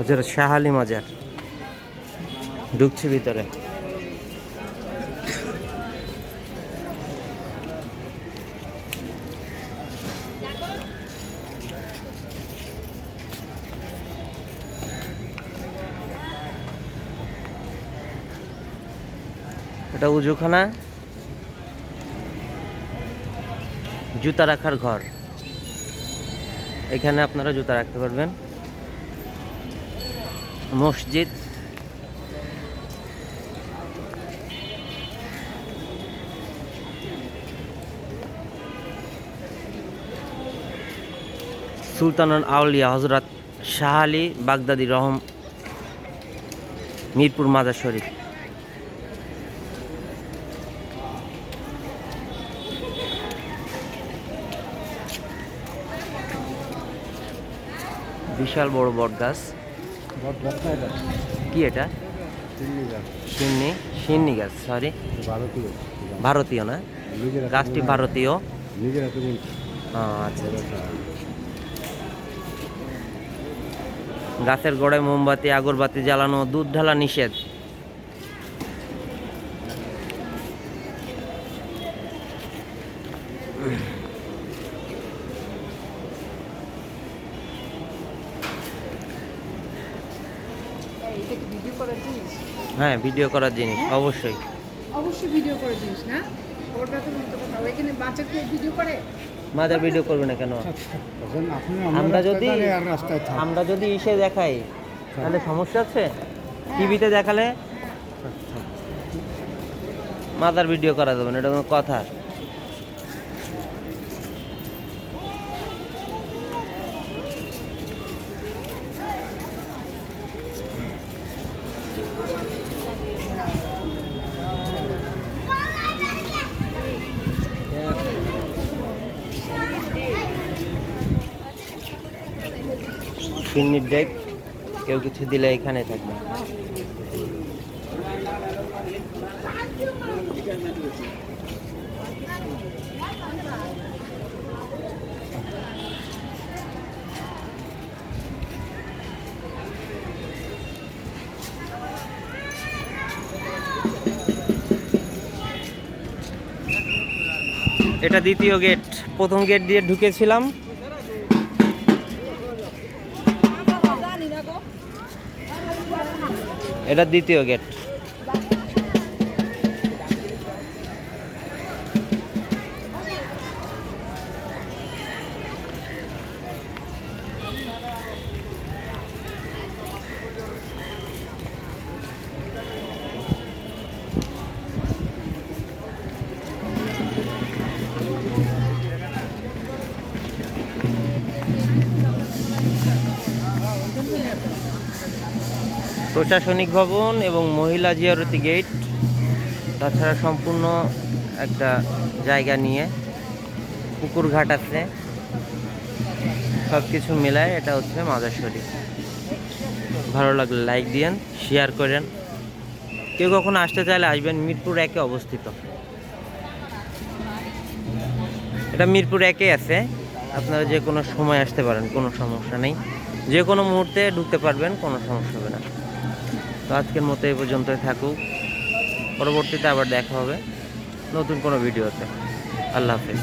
হযরত শাহ আলী মাজার। ঢুকছি ভিতরে। এটা উজুখানা, জুতা রাখার ঘর। এখানে আপনারা জুতা রাখতে পারবেন। মসজিদ, সুলতানুল আউলিয়া হযরত শাহ আলী বাগদাদি রহম, মিরপুর মাজার শরীফ। বিশাল বড় বট গাছ। কি এটা? সিন্নি, সিন্নি গাছ, সরি ভারতীয় না, গাছটি ভারতীয়। আচ্ছা, গাছের গোড়ায় মোমবাতি আগরবাতি জ্বালানো, দুধ ঢালা নিষেধ। হ্যাঁ, ভিডিও করার জিনিস, অবশ্যই অবশ্যই ভিডিও করার জিনিস না। ওটা তো ওইখানে বাচ্চাকে ভিডিও করে, মাদার ভিডিও করবে না কেন? আমরা যদি ইসে দেখাই তাহলে সমস্যা আছে? টিভিতে দেখালে মাদার ভিডিও করা যাবে না, এটা কোনো কথা? সিন্নির ডেক, কেউ কিছু দিলে এখানে থাকবে। এটা দ্বিতীয় গেট। প্রথম গেট দিয়ে ঢুকেছিলাম, এটা দ্বিতীয় গেট। প্রশাসনিক ভবন এবং মহিলা জিয়ারতি গেট, তাছাড়া সম্পূর্ণ একটা জায়গা নিয়ে পুকুর ঘাট আছে, সব কিছু মিলায় এটা হচ্ছে মাজার শরীফ। ভালো লাগলে লাইক দিয়েন, শেয়ার করেন। কেউ কখনো আসতে চাইলে আসবেন, মিরপুর 1-এ অবস্থিত। এটা মিরপুর 1-এ আছে, আপনারা যে কোনো সময় আসতে পারেন, কোনো সমস্যা নেই। যে কোনো মুহূর্তে ঢুকতে পারবেন, কোনো সমস্যা হবে না। তো আজকের মতো এই পর্যন্তই থাকুক, পরবর্তীতে আবার দেখা হবে নতুন কোনো ভিডিওতে। আল্লাহ হাফেজ।